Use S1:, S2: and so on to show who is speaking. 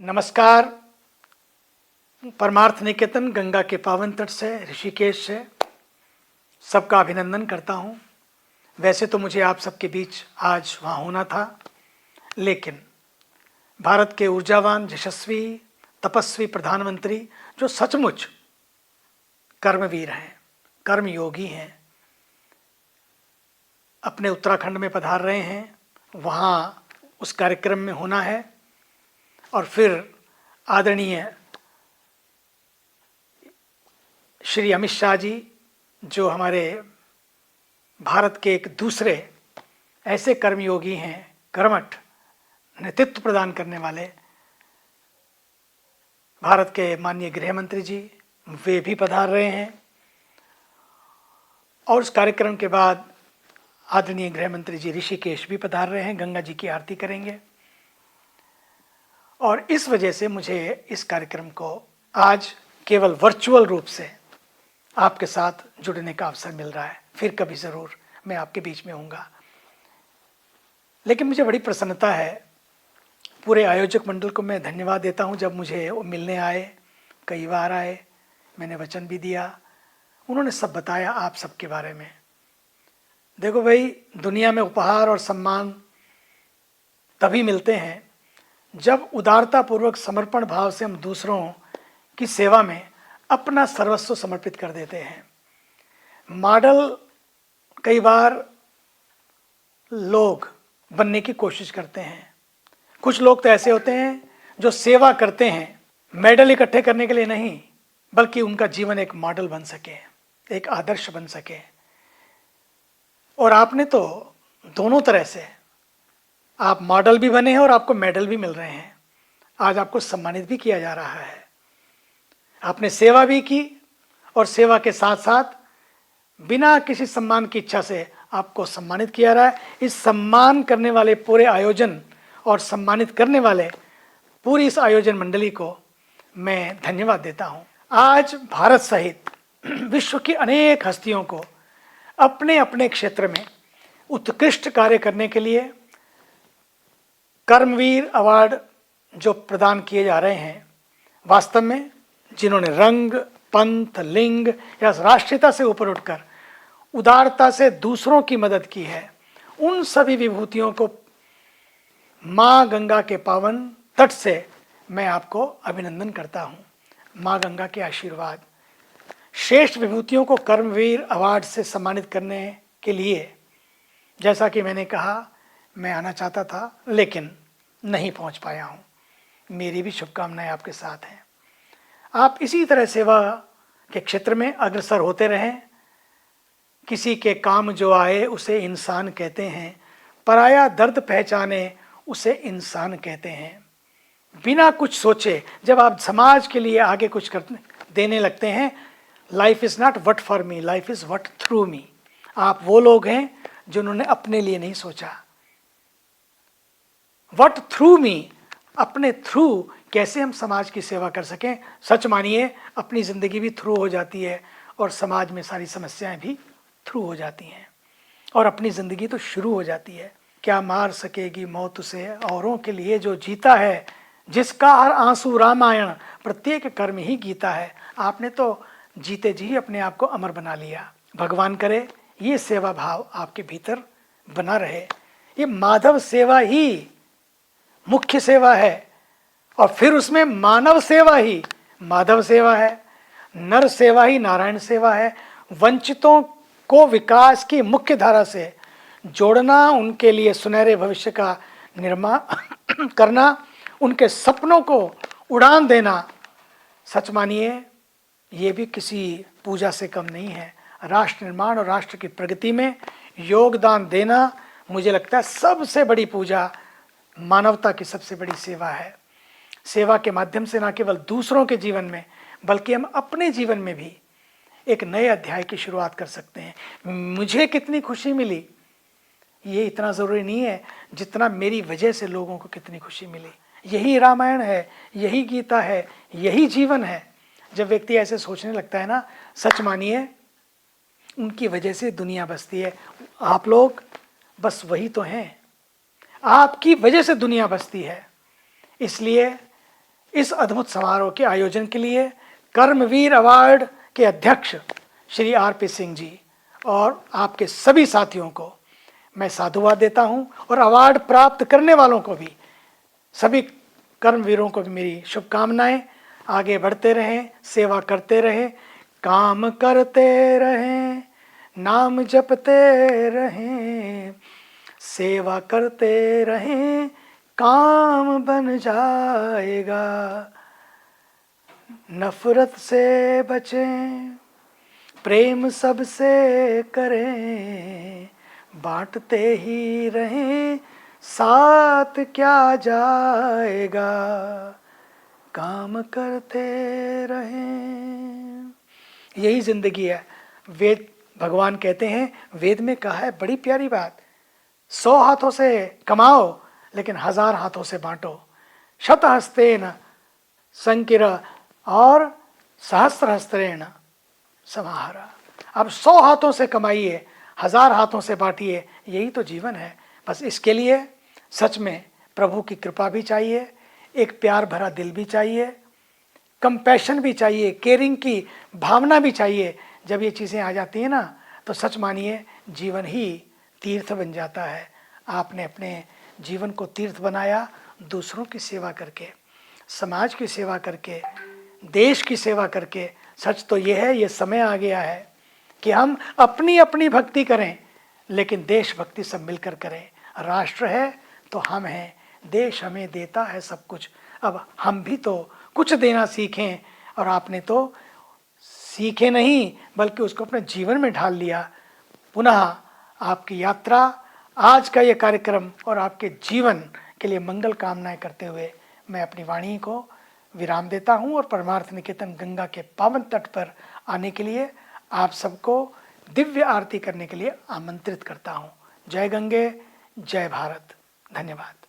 S1: नमस्कार। परमार्थ निकेतन गंगा के पावन तट से ऋषिकेश से सबका अभिनंदन करता हूँ। वैसे तो मुझे आप सबके बीच आज वहाँ होना था, लेकिन भारत के ऊर्जावान, यशस्वी, तपस्वी प्रधानमंत्री जो सचमुच कर्मवीर हैं, कर्मयोगी हैं, अपने उत्तराखंड में पधार रहे हैं। वहाँ उस कार्यक्रम में होना है और फिर आदरणीय श्री अमित शाह जी, जो हमारे भारत के एक दूसरे ऐसे कर्मयोगी हैं, कर्मठ नेतृत्व प्रदान करने वाले भारत के माननीय गृह मंत्री जी, वे भी पधार रहे हैं। और उस कार्यक्रम के बाद आदरणीय गृह मंत्री जी ऋषिकेश भी पधार रहे हैं, गंगा जी की आरती करेंगे। और इस वजह से मुझे इस कार्यक्रम को आज केवल वर्चुअल रूप से आपके साथ जुड़ने का अवसर मिल रहा है। फिर कभी ज़रूर मैं आपके बीच में होऊंगा। लेकिन मुझे बड़ी प्रसन्नता है, पूरे आयोजक मंडल को मैं धन्यवाद देता हूं। जब मुझे वो मिलने आए, कई बार आए, मैंने वचन भी दिया, उन्होंने सब बताया आप सबके बारे में। देखो भाई, दुनिया में उपहार और सम्मान तभी मिलते हैं जब उदारतापूर्वक समर्पण भाव से हम दूसरों की सेवा में अपना सर्वस्व समर्पित कर देते हैं। मॉडल कई बार लोग बनने की कोशिश करते हैं। कुछ लोग तो ऐसे होते हैं जो सेवा करते हैं मेडल इकट्ठे करने के लिए नहीं, बल्कि उनका जीवन एक मॉडल बन सके, एक आदर्श बन सके। और आपने तो दोनों तरह से, आप मॉडल भी बने हैं और आपको मेडल भी मिल रहे हैं। आज आपको सम्मानित भी किया जा रहा है। आपने सेवा भी की और सेवा के साथ साथ बिना किसी सम्मान की इच्छा से आपको सम्मानित किया रहा है। इस सम्मान करने वाले पूरे आयोजन और सम्मानित करने वाले पूरी इस आयोजन मंडली को मैं धन्यवाद देता हूं। आज भारत सहित विश्व की अनेक हस्तियों को अपने अपने क्षेत्र में उत्कृष्ट कार्य करने के लिए कर्मवीर अवार्ड जो प्रदान किए जा रहे हैं, वास्तव में जिन्होंने रंग, पंथ, लिंग या राष्ट्रीयता से ऊपर उठकर उदारता से दूसरों की मदद की है, उन सभी विभूतियों को माँ गंगा के पावन तट से मैं आपको अभिनंदन करता हूँ। माँ गंगा के आशीर्वाद। श्रेष्ठ विभूतियों को कर्मवीर अवार्ड से सम्मानित करने के लिए, जैसा कि मैंने कहा, मैं आना चाहता था लेकिन नहीं पहुंच पाया हूं। मेरी भी शुभकामनाएं आपके साथ हैं। आप इसी तरह सेवा के क्षेत्र में अग्रसर होते रहें। किसी के काम जो आए उसे इंसान कहते हैं, पराया दर्द पहचाने उसे इंसान कहते हैं। बिना कुछ सोचे जब आप समाज के लिए आगे कुछ देने लगते हैं, life is not what for me, life is what through me. आप वो लोग हैं जिन्होंने अपने लिए नहीं सोचा। व्हाट थ्रू मी, अपने थ्रू कैसे हम समाज की सेवा कर सकें। सच मानिए, अपनी ज़िंदगी भी थ्रू हो जाती है और समाज में सारी समस्याएं भी थ्रू हो जाती हैं, और अपनी ज़िंदगी तो शुरू हो जाती है। क्या मार सकेगी मौत उसे, औरों के लिए जो जीता है, जिसका हर आंसू रामायण, प्रत्येक कर्म ही गीता है। आपने तो जीते जी अपने आप को अमर बना लिया। भगवान करे ये सेवा भाव आपके भीतर बना रहे। ये माधव सेवा ही मुख्य सेवा है, और फिर उसमें मानव सेवा ही माधव सेवा है, नर सेवा ही नारायण सेवा है। वंचितों को विकास की मुख्य धारा से जोड़ना, उनके लिए सुनहरे भविष्य का निर्माण करना, उनके सपनों को उड़ान देना, सच मानिए ये भी किसी पूजा से कम नहीं है। राष्ट्र निर्माण और राष्ट्र की प्रगति में योगदान देना, मुझे लगता है सबसे बड़ी पूजा, मानवता की सबसे बड़ी सेवा है। सेवा के माध्यम से न केवल दूसरों के जीवन में, बल्कि हम अपने जीवन में भी एक नए अध्याय की शुरुआत कर सकते हैं। मुझे कितनी खुशी मिली, ये इतना ज़रूरी नहीं है जितना मेरी वजह से लोगों को कितनी खुशी मिली। यही रामायण है, यही गीता है, यही जीवन है। जब व्यक्ति ऐसे सोचने लगता है ना, सच मानिए उनकी वजह से दुनिया बसती है। आप लोग बस वही तो हैं, आपकी वजह से दुनिया बसती है। इसलिए इस अद्भुत समारोह के आयोजन के लिए कर्मवीर अवार्ड के अध्यक्ष श्री आर.पी. सिंह जी और आपके सभी साथियों को मैं साधुवाद देता हूं, और अवार्ड प्राप्त करने वालों को भी, सभी कर्मवीरों को भी मेरी शुभकामनाएं। आगे बढ़ते रहें, सेवा करते रहें, काम करते रहें, नाम जपते रहें, सेवा करते रहें, काम बन जाएगा। नफरत से बचें, प्रेम सबसे करें, बांटते ही रहें, साथ क्या जाएगा, काम करते रहें। यही जिंदगी है। वेद भगवान कहते हैं, वेद में कहा है बड़ी प्यारी बात, 100 हाथों से कमाओ लेकिन 1000 हाथों से बांटो। शतहस्तेन संकिर और सहस्रहस्तेन समाहरा। अब 100 हाथों से कमाइए, 1000 हाथों से बांटिए, यही तो जीवन है। बस इसके लिए सच में प्रभु की कृपा भी चाहिए, एक प्यार भरा दिल भी चाहिए, कंपैशन भी चाहिए, केयरिंग की भावना भी चाहिए। जब ये चीज़ें आ जाती हैं ना, तो सच मानिए जीवन ही तीर्थ बन जाता है। आपने अपने जीवन को तीर्थ बनाया दूसरों की सेवा करके, समाज की सेवा करके, देश की सेवा करके। सच तो ये है, ये समय आ गया है कि हम अपनी अपनी भक्ति करें, लेकिन देशभक्ति सब मिलकर करें। राष्ट्र है तो हम हैं, देश हमें देता है सब कुछ, अब हम भी तो कुछ देना सीखें। और आपने तो सीखे नहीं बल्कि उसको अपने जीवन में ढाल लिया। पुनः आपकी यात्रा, आज का ये कार्यक्रम और आपके जीवन के लिए मंगल कामनाएं करते हुए मैं अपनी वाणी को विराम देता हूं और परमार्थ निकेतन गंगा के पावन तट पर आने के लिए आप सबको दिव्य आरती करने के लिए आमंत्रित करता हूं। जय गंगे, जय भारत। धन्यवाद।